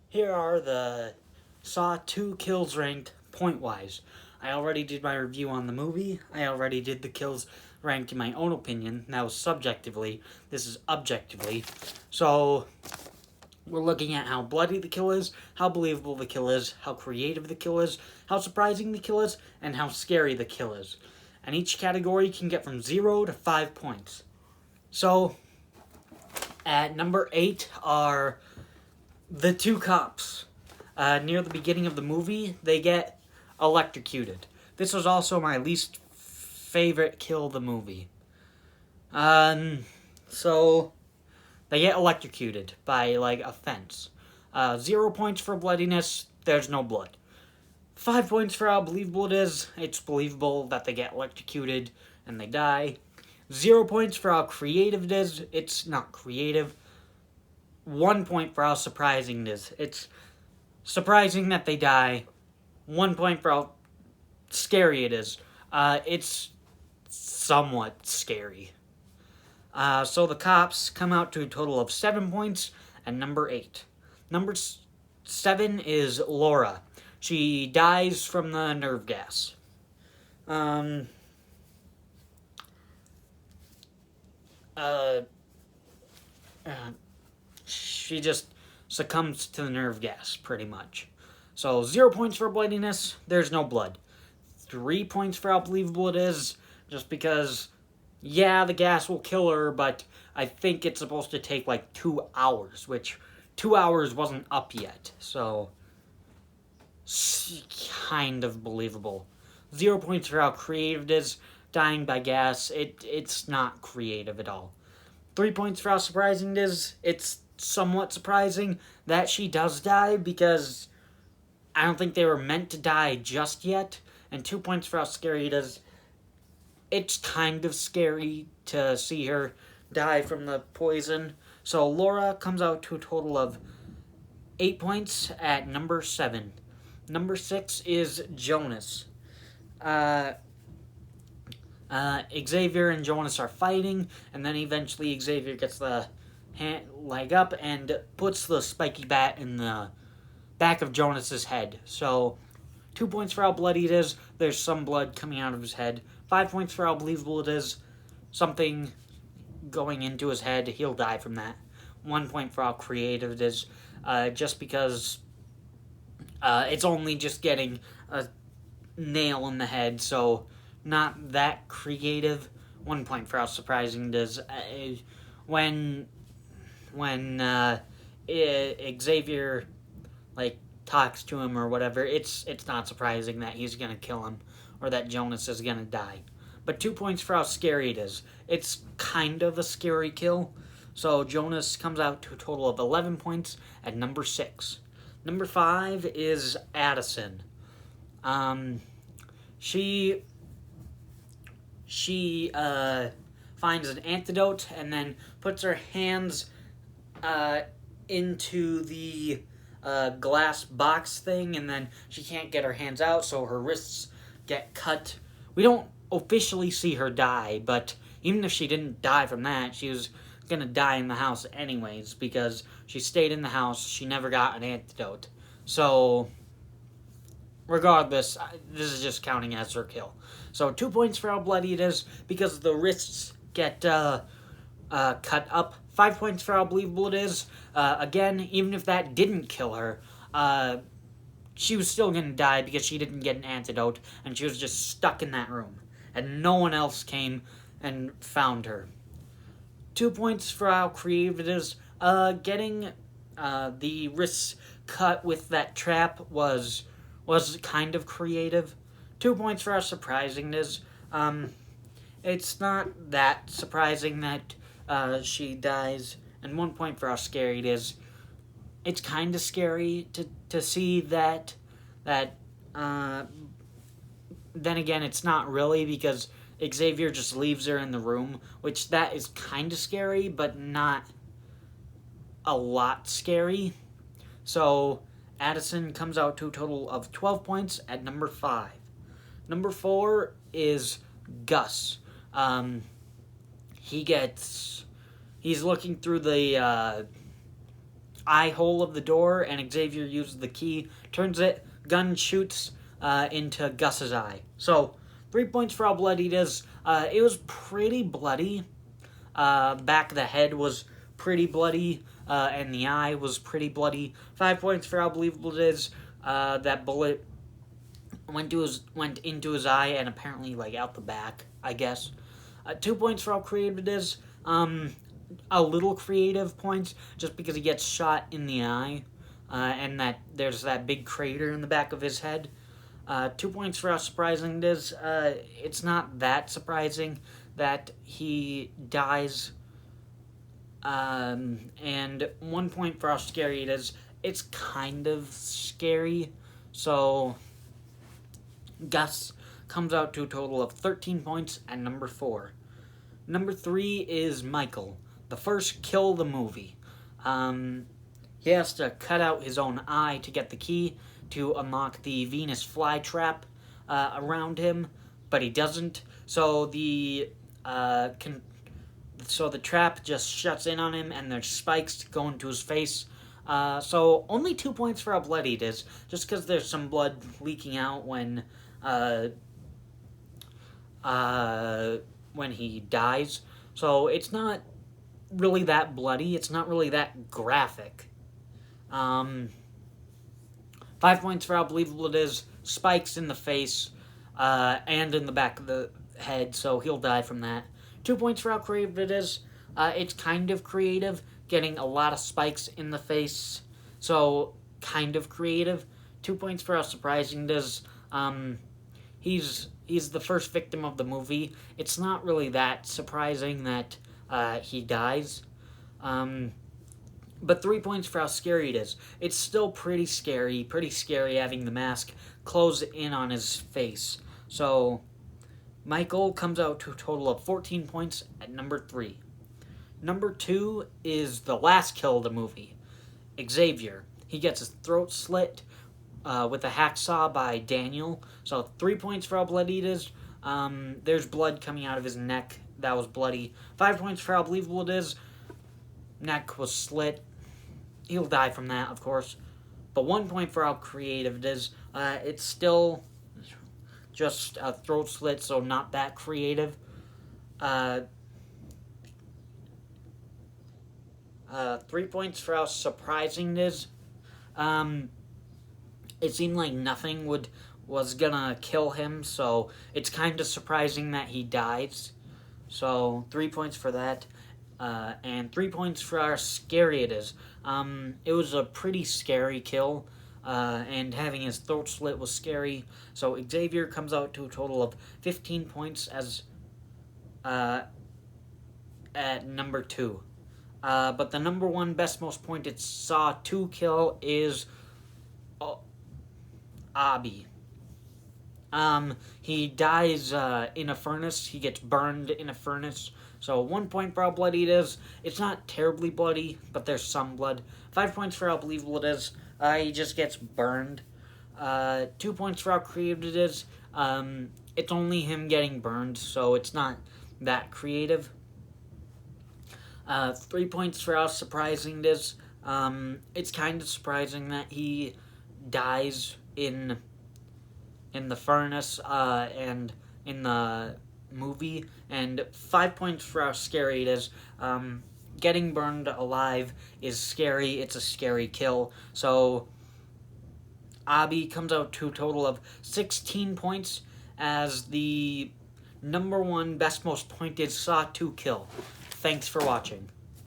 Here are the Saw 2 kills ranked point-wise. I already did my review on the movie. I already did the kills ranked in my own opinion. That was subjectively. This is objectively. So, we're looking at how bloody the kill is, how believable the kill is, how creative the kill is, how surprising the kill is, and how scary the kill is. And each category can get from 0 to 5 points. So, at number 8 are the two cops. Near the beginning of the movie, they get electrocuted. This was also my least favorite kill of the movie. So they get electrocuted by, a fence. 0 points for bloodiness, there's no blood. 5 points for how believable it is. It's believable that they get electrocuted and they die. 0 points for how creative it is. It's not creative. 1 point for how surprising it is. It's surprising that they die. 1 point for how scary it is. It's somewhat scary. So the cops come out to a total of 7 points at number 8. Number 7 is Laura. She dies from the nerve gas. She just succumbs to the nerve gas, pretty much. So 0 points for bloodiness, there's no blood. 3 points for how believable it is, just because, yeah, the gas will kill her, but I think it's supposed to take 2 hours, which 2 hours wasn't up yet, so kind of believable. 0 points for how creative it is. Dying by gas, it's not creative at all. 3 points for how surprising it is. It's somewhat surprising that she does die, because I don't think they were meant to die just yet. And 2 points for how scary it is. It's kind of scary to see her die from the poison. So Laura comes out to a total of 8 points at number 7. Number 6 is Jonas. Xavier and Jonas are fighting, and then eventually Xavier gets the leg up and puts the spiky bat in the back of Jonas's head. So 2 points for how bloody it is. There's some blood coming out of his head. 5 points for how believable it is. Something going into his head. He'll die from that. 1 point for how creative it is. Just because it's only just getting a nail in the head, so not that creative. 1 point for how surprising it is. When Xavier talks to him or whatever, it's not surprising that he's gonna kill him or that Jonas is gonna die. But 2 points for how scary it is. It's kind of a scary kill. So Jonas comes out to a total of 11 points at number 6. Number 5 is Addison. She finds an antidote and then puts her hands into the glass box thing, and then she can't get her hands out, so her wrists get cut. We don't officially see her die, but even if she didn't die from that, she was gonna die in the house anyways, because she stayed in the house. She never got an antidote. So regardless, this is just counting as her kill. So 2 points for how bloody it is, because the wrists get cut up. 5 points for how believable it is. Again, even if that didn't kill her, she was still going to die because she didn't get an antidote, and she was just stuck in that room. And no one else came and found her. 2 points for how creative it is. Getting the wrists cut with that trap was kind of creative. 2 points for how surprising it is. It's not that surprising that she dies, and 1 point for how scary it is. It's kind of scary to see that. Then again, it's not really, because Xavier just leaves her in the room, which that is kind of scary, but not a lot scary. So Addison comes out to a total of 12 points at number 5. Number 4 is Gus. He's looking through the eye hole of the door, and Xavier uses the key, turns it, gun shoots into Gus's eye. So, 3 points for how bloody it is. It was pretty bloody. Back of the head was pretty bloody, and the eye was pretty bloody. 5 points for how believable it is. That bullet went into his eye and apparently like out the back, I guess. 2 points for how creative it is. A little creative points just because he gets shot in the eye, and that there's that big crater in the back of his head. 2 points for how surprising it is. It's not that surprising that he dies. And 1 point for how scary it is. It's kind of scary. So, Gus comes out to a total of 13 points at number 4. Number 3 is Michael, the first kill of the movie. He has to cut out his own eye to get the key to unlock the Venus flytrap around him, but he doesn't. So the trap just shuts in on him, and there's spikes going to his face. So only 2 points for how bloody it is, just because there's some blood leaking out when he dies. So it's not really that bloody. It's not really that graphic. 5 points for how believable it is. Spikes in the face and in the back of the head, so he'll die from that. 2 points for how creative it is. It's kind of creative, getting a lot of spikes in the face, so kind of creative. 2 points for how surprising it is. He's the first victim of the movie. It's not really that surprising that he dies. But 3 points for how scary it is. It's still pretty scary having the mask close in on his face. So, Michael comes out to a total of 14 points at number 3. Number 2 is the last kill of the movie, Xavier. He gets his throat slit with a hacksaw by Daniel. So 3 points for how bloody it is. There's blood coming out of his neck. That was bloody. 5 points for how believable it is. Neck was slit. He'll die from that, of course. But 1 point for how creative it is. It's still just a throat slit, so not that creative. 3 points for how surprising it is. It seemed like nothing was gonna kill him, so it's kind of surprising that he dies. So 3 points for that. And 3 points for how scary it is. It was a pretty scary kill, and having his throat slit was scary. So Xavier comes out to a total of 15 points as at number 2. But the number 1 best most pointed Saw 2 kill is Abby. He dies in a furnace. He gets burned in a furnace. So 1 point for how bloody it is. It's not terribly bloody, but there's some blood. 5 points for how believable it is. He just gets burned. 2 points for how creative it is. It's only him getting burned, so it's not that creative. 3 points for how surprising it is. It's kind of surprising that he dies in the furnace and in the movie. And 5 points for how scary it is. Getting burned alive is scary. It's a scary kill. So Abby comes out to a total of 16 points as the number 1 best most pointed Saw 2 kill. Thanks for watching.